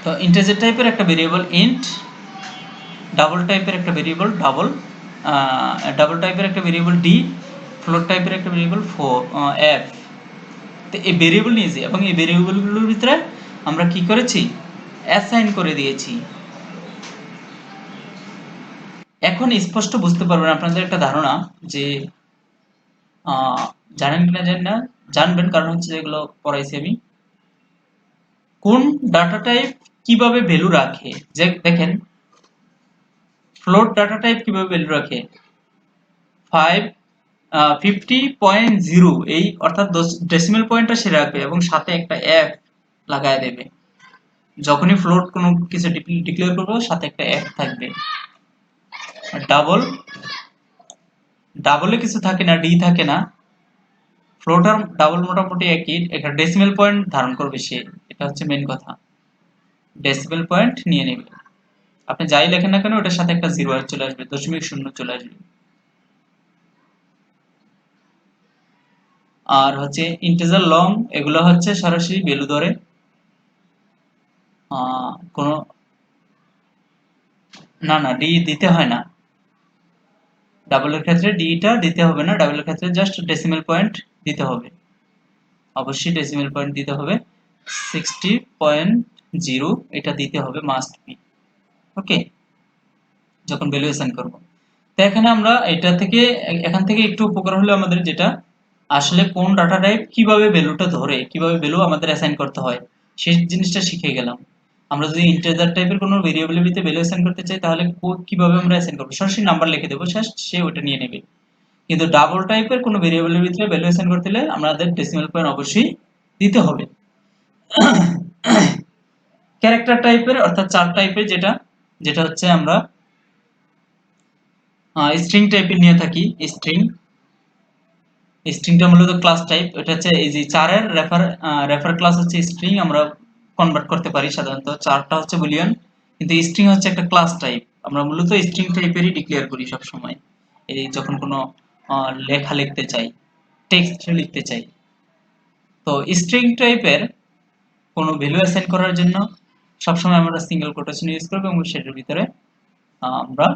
তো ইন্টিজার টাইপের একটা ভেরিয়েবল ইন্ট, ডাবল টাইপের একটা ভেরিয়েবল ডাবল টাইপের একটা ভেরিয়েবল ডি, ফ্লোট টাইপের একটা ভেরিয়েবল এফ। তো এই ভেরিয়েবল নিয়েছি এবং এই ভেরিয়েবলগুলোর ভিতরে আমরা কি করেছি, অ্যাসাইন করে দিয়েছি। এখন স্পষ্ট বুঝতে পারবেন, আপনাদের একটা ধারণা যে জানেন কিনা জানেন না, জানবেন, কারণ হচ্ছে যেগুলো পড়াইছি আমি। কোন ডাটা টাইপ কিভাবে ভ্যালু রাখে, যে দেখেন ফ্লোট ডাটা টাইপ কিভাবে ভ্যালু রাখে, 50.0 এই অর্থাৎ ডেসিমাল পয়েন্টটা সে রাখবে এবং সাথে একটা এফ লাগায় দেবে। যখনই ফ্লোট কোনো কিছু ডিক্লেয়ার করবো সাথে একটা এফ থাকবে। ডাবল, ডাবলে কিছু থাকে না, ডি থাকে না। ফ্লোট আর ডাবল মোটামুটি একই, একটা ডেসিমাল পয়েন্ট ধারণ করবে সে, এটা হচ্ছে মেন কথা। ডেসিমাল পয়েন্ট নিয়ে নেবে, আপনি যাই লেখেন না কেন ওটার সাথে একটা জিরো চলে আসবে, দশমিক শূন্য চলে আসবে। আর হচ্ছে ইন্টিজার লং, এগুলো হচ্ছে সরাসরি ভ্যালু ধরে, কোনো না ডি দিতে হয় না। ডাবলের ক্ষেত্রে ডিটা দিতে হবে না, ডাবলের ক্ষেত্রে জাস্ট ডেসিমাল পয়েন্ট দিতে হবে, অবশ্যই ডেসিমাল পয়েন্ট দিতে হবে। 60.0 এটা দিতে হবে, মাস্ট বি। ওকে, যখন ভ্যালু অ্যাসাইন করব। তো এখানে আমরা এখান থেকে একটু উপকার হলো আমাদের, যেটা আসলে কোন ডাটা টাইপ কিভাবে ভ্যালুটা ধরে, কিভাবে ভ্যালু আমাদের অ্যাসাইন করতে হয় সেই জিনিসটা শিখে গেলাম। আমরা যদি ইন্টিজার টাইপের কোনো ভেরিয়েবলের ভিতরে ভ্যালু অ্যাসাইন করতে চাই তাহলে কিভাবে আমরা অ্যাসাইন করব, সরাসরি নাম্বার লিখে দেবো, সে ওটা নিয়ে নেবে। কিন্তু ডাবল টাইপের কোনো ভেরিয়েবলের ভিতরে ভ্যালু অ্যাসাইন করতে হলে আমাদের ডেসিমাল পয়েন্ট অবশ্যই দিতে হবে। ক্যারেক্টার টাইপের অর্থাৎ চার টাইপের, যেটা যেটা হচ্ছে আমরা স্ট্রিং টাইপের নিয়ে থাকি। স্ট্রিংটা মূলত ক্লাস টাইপ, এটা হচ্ছে এই যে চারের রেফার ক্লাস হচ্ছে স্ট্রিং, আমরা কনভার্ট করতে পারি সাধারণত। চারটা হচ্ছে বুলিয়ন, কিন্তু স্ট্রিং হচ্ছে একটা ক্লাস টাইপ, আমরা মূলত স্ট্রিং টাইপেরই ডিক্লেয়ার করি সব সময়। এই যখন কোনো লেখা লিখতে চাই, টেক্সট লিখতে চাই। তো স্ট্রিং টাইপের কোনো ভ্যালু অ্যাসাইন করার জন্য সবসময় আমরা সিঙ্গেল কোটেশন ইউজ করবো এবং সেটার ভিতরে আমরা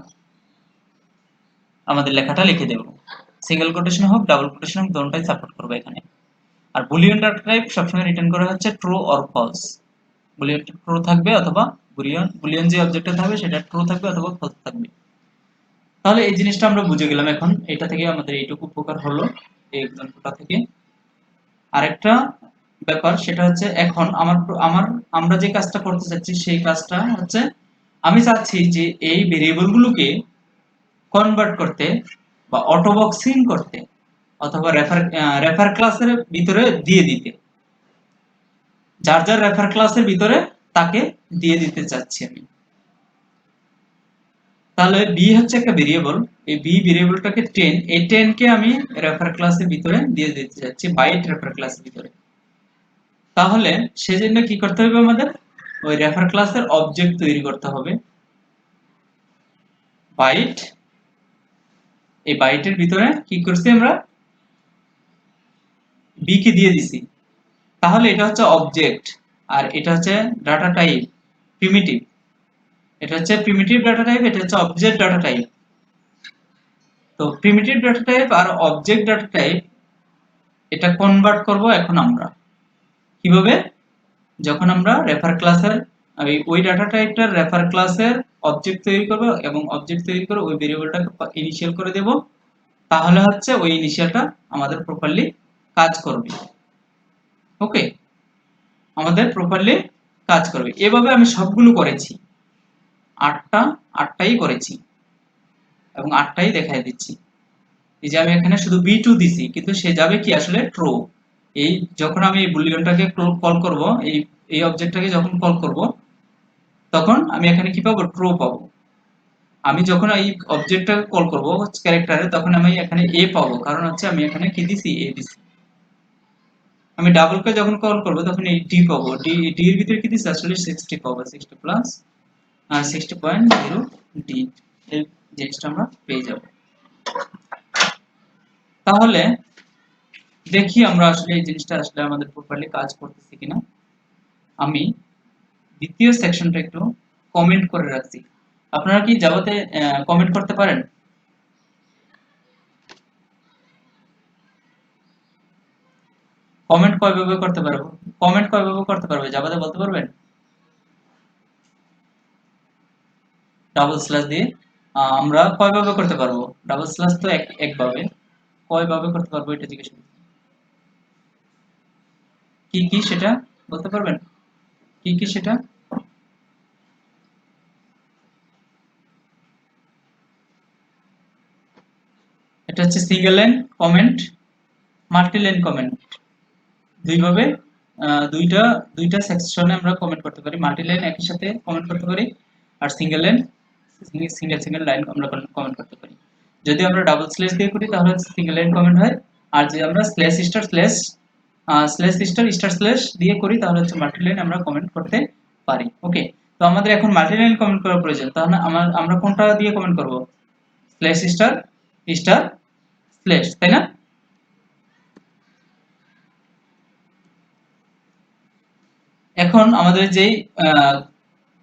আমাদের লেখাটা লিখে দেব। সিঙ্গেল কোটেশন হোক ডাবল কোটেশন হোক, দুটোটাই সাপোর্ট করবে এখানে। আর বুলিয়ন ডাটা টাইপ সবসময় রিটার্ন করা হচ্ছে true or false. Boolean true থাকবে অথবা বুলিয়ন যে অবজেক্টটা থাকবে সেটা ট্রু থাকবে অথবা ফলস থাকবে। তাহলে এই জিনিসটা আমরা বুঝে গেলাম। এখন এটা থেকে আমাদের এইটুকু উপকার হলো এই এক্সাম্পলটা থেকে। আরেকটা ব্যাপার সেটা হচ্ছে, এখন আমরা যে কাজটা করতে চাচ্ছি সেই কাজটা হচ্ছে, আমি চাচ্ছি যে এই ভেরিয়েবলগুলোকে কনভার্ট করতে বা অটো বক্সিং করতে অথবা রেফার ক্লাসের ভিতরে দিয়ে দিতে, যার যার রেফার ক্লাসের ভিতরে তাকে দিয়ে দিতে চাচ্ছি আমি। তাহলে বি হচ্ছে একটা ভেরিয়েবল, এই বি ভেরিয়েবলটাকে 10, এই 10 কে আমি রেফার ক্লাসের ভিতরে দিয়ে দিতে চাচ্ছি, বাইট রেফার ক্লাসের ভিতরে। তাহলে সেজন্য কি করতে হবে, আমাদের ওই রেফার ক্লাসের অবজেক্ট তৈরি করতে হবে, বাইট। এই বাইটের ভিতরে কি করছি আমরা, বি কে দিয়ে দিছি। তাহলে এটা হচ্ছে অবজেক্ট আর এটা হচ্ছে ডাটা টাইপ প্রিমিটিভ। এটা হচ্ছে প্রিমিটিভ ডাটা টাইপ, এটা হচ্ছে অবজেক্ট ডাটা টাইপ। তো প্রিমিটিভ ডাটা টাইপ আর অবজেক্ট ডাটা টাইপ এটা কনভার্ট করব এখন আমরা কিভাবে, যখন আমরা রেফার ক্লাসের ওই ডাটা টাইপটার রেফার ক্লাসের অবজেক্ট তৈরি করব এবং অবজেক্ট তৈরি করে ওই ভেরিয়েবলটাকে ইনিশিয়াল করে দেব, তাহলে হচ্ছে ওই ইনিশিয়ালটা আমাদের প্রপারলি কাজ করবে। ওকে, আমাদের প্রপারলি কাজ করবে। এভাবে আমি সবগুলো করেছি, আটটাই করেছি এবং আটটাই দেখাই দিচ্ছি। এই যে আমি এখানে শুধু বি2 দিছি, কিন্তু সে যাবে কি আসলে ট্রু। এই যখন আমি এই বুলিয়নটাকে কল করব, এই অবজেক্টটাকে যখন কল করব তখন আমি এখানে কি পাবো, ট্রু পাবো। আমি যখন এই অবজেক্টটাকে কল করব ক্যারেক্টারে তখন আমি এখানে এ পাবো, কারণ হচ্ছে আমি এখানে কি দিছি, এ দিছি। আমি ডাবলকে যখন কল করব তখন এই ডি পাবো, ডি এর ভিতরে কি দিছি আসলে 60 পাবো, 60 প্লাস 60.0 ডি, এই জিনিসটা আমরা পেয়ে যাব। তাহলে দেখি আমরা আসলে এই জিনিসটা আসলে আমাদের প্রপারলি কাজ করতেছে কিনা। আমি দ্বিতীয় সেকশনটা একটু কমেন্ট করে রাখছি। আপনারা কি জাভাতে কমেন্ট করতে পারেন? কমেন্ট কয়ভাবে করতে পারবো? কমেন্ট কয়ভাবে করতে পারবে জাভাতে বলতে পারবেন? ডাবল স্ল্যাশ দিয়ে আমরা কয়ভাবে করতে পারবো? ডাবল স্ল্যাশ তো একভাবে, কয়ভাবে করতে পারবো এটা জিজ্ঞেস করছি। কি কি সেটা বলতে পারবেন? কি কি সেটা? এটা হচ্ছে single line comment, multi line comment, দুইভাবে দুইটা দুইটা সেকশনে আমরা কমেন্ট করতে পারি। মাল্টি লাইন একই সাথে কমেন্ট করতে পারি, আর single line single single line আমরা কমেন্ট করতে পারি। যদি আমরা ডাবল স্ল্যাশ দিয়ে করি তাহলে সিঙ্গেল লাইন কমেন্ট হয়, আর যদি আমরা slash star slash slash star star slash দিয়ে করি তাহলে হচ্ছে মাল্টি লাইন আমরা কমেন্ট করতে পারি। ওকে, তো আমাদের এখন মাল্টি লাইন কমেন্ট করার প্রয়োজন, তাহলে আমরা কোনটা দিয়ে কমেন্ট করব? স্ল্যাশ স্টার স্টার স্ল্যাশ, তাই না? এখন আমাদের যেই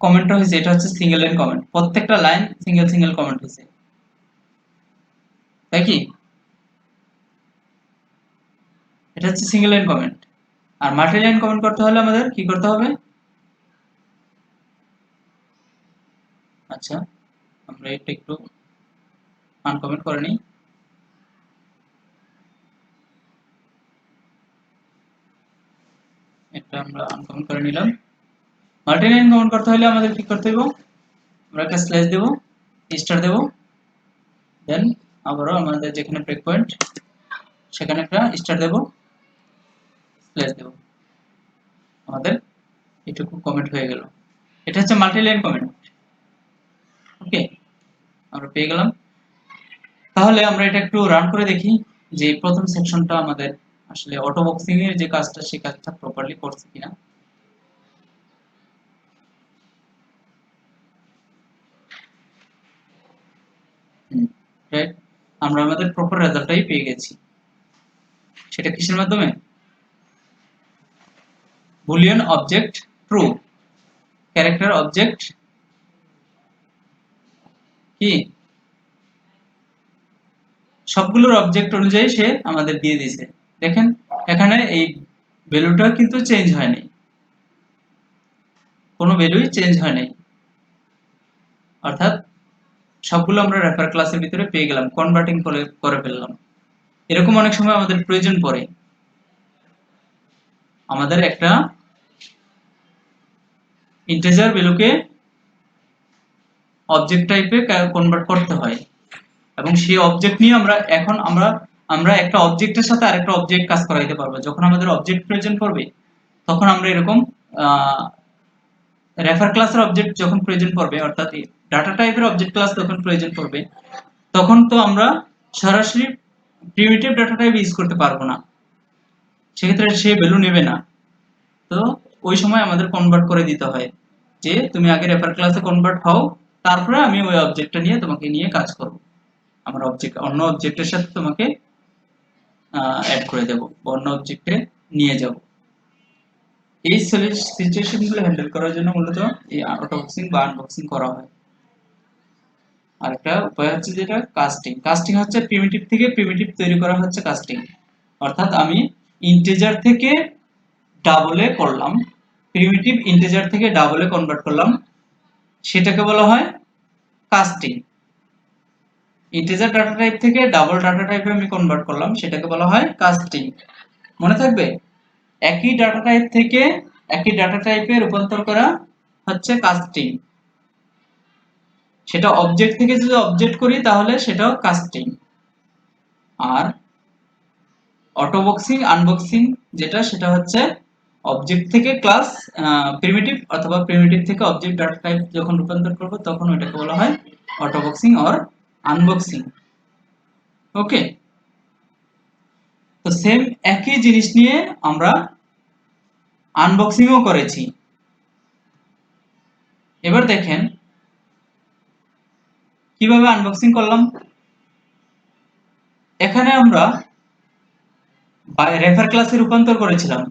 কমেন্টটা হয়েছে এটা হচ্ছে সিঙ্গেল লাইন কমেন্ট, প্রত্যেকটা লাইন সিঙ্গেল সিঙ্গেল কমেন্ট হয়েছে, তাই কি? এটা হচ্ছে সিঙ্গেল লাইন কমেন্ট। আর মাল্টি লাইন কমেন্ট করতে হলে আমাদের কি করতে হবে? আচ্ছা, আমরা এটা একটু আনকমেন্ট করে নিই। এটা আমরা আনকমেন্ট করে নিলাম। মাল্টি লাইন কমেন্ট করতে হলে আমাদের কি করতে হবে? আমরা একটা স্ল্যাশ দেব, স্টার দেব, দেন আবারও আমাদের যেখানে ব্রেক পয়েন্ট সেখানে একটা স্টার দেব, স্ল্যাশ দেব, আমাদের এটুকু কমেন্ট হয়ে গেল। এটা হচ্ছে মাল্টি লাইন কমেন্ট। ওকে, আমরা পেয়ে গেলাম। তাহলে আমরা এটা একটু রান করে দেখি যে প্রথম সেকশনটা আমাদের আসলে অটো বক্সিং এর যে কাজটা সেই কাজটা প্রপারলি করছে কিনা। রাইট, আমরা আমাদের প্রপার রেজাল্টটাই পেয়ে গেছি। সেটা কিসের মাধ্যমে? Boolean object true, character object কি, সবগুলোর অবজেক্ট অনুযায়ী সে আমাদের দিয়ে দিয়েছে। দেখেন এখানে এই ভ্যালুটা কিন্তু চেঞ্জ হয়নি, কোনো ভ্যালুই চেঞ্জ হয়নি, অর্থাৎ সবগুলো আমরা রেফার ক্লাসের ভিতরে পেয়ে গেলাম, কনভার্টিং করে ফেললাম। এরকম অনেক সময় আমাদের প্রয়োজন পড়ে, আমাদের একটা ইন্টিজার ভ্যালুকে অবজেক্ট টাইপে কনভার্ট করতে হয়, এবং সেই অবজেক্ট নিয়ে আমরা আমরা একটা অবজেক্টের সাথে আরেকটা অবজেক্ট কাজ করাইতে পারবো। যখন আমাদের অবজেক্ট প্রয়োজন পড়বে তখন আমরা এরকম রেফার ক্লাসের অবজেক্ট যখন প্রয়োজন পড়বে, অর্থাৎ ডাটা টাইপের অবজেক্ট ক্লাস যখন প্রয়োজন পড়বে তখন তো আমরা সরাসরি প্রিমিটিভ ডাটা টাইপ ইউজ করতে পারবো না, সেক্ষেত্রে সে ভ্যালু নেবে না। তো ওই সময় আমাদের কনভার্ট করে দিতে হয় যে তুমি আগে রেফার ক্লাসে কনভার্ট হও, তারপরে আমি ওই অবজেক্টটা নিয়ে তোমাকে নিয়ে কাজ করব, আমার অবজেক্ট অন্য অবজেক্টের সাথে তোমাকে অ্যাড করে দেব, অন্য অবজেক্টে নিয়ে যাব। এই সিচুয়েশনগুলো হ্যান্ডেল করার জন্য মূলত এই অটো বক্সিং বা আনবক্সিং করা হয়। আরেকটা উপায় হচ্ছে যেটা কাস্টিং। কাস্টিং হচ্ছে প্রিমিটিভ থেকে প্রিমিটিভ তৈরি করা হচ্ছে কাস্টিং, অর্থাৎ আমি ইন্টিজার থেকে ডাবলে করলাম, প্রিমিটিভ ইন্টিজার থেকে ডাবলে কনভার্ট করলাম, সেটাকে বলা হয় কাস্টিং। ইন্টিজার ডাটা টাইপ থেকে ডাবল ডাটা টাইপে আমি কনভার্ট করলাম, সেটাকে বলা হয় কাস্টিং। মনে থাকবে, একই ডাটা টাইপ থেকে একই ডাটা টাইপে রূপান্তর করা হচ্ছে কাস্টিং। সেটা অবজেক্ট থেকে যদি অবজেক্ট করি তাহলে সেটাও কাস্টিং। আর অটো বক্সিং আনবক্সিং যেটা, সেটা হচ্ছে অবজেক্ট থেকে ক্লাস প্রিমিটিভ অথবা প্রিমিটিভ থেকে অবজেক্ট ডাটা টাইপ যখন রূপান্তর করব তখন ওইটাকে বলা হয় অটো বক্সিং অর আনবক্সিং। ওকে, তো সেম একই জিনিস নিয়ে আমরা আনবক্সিংও করেছি। এবার দেখেন কিভাবে আনবক্সিং করলাম। এখানে আমরা রেফার ক্লাসে রূপান্তর করেছিলাম,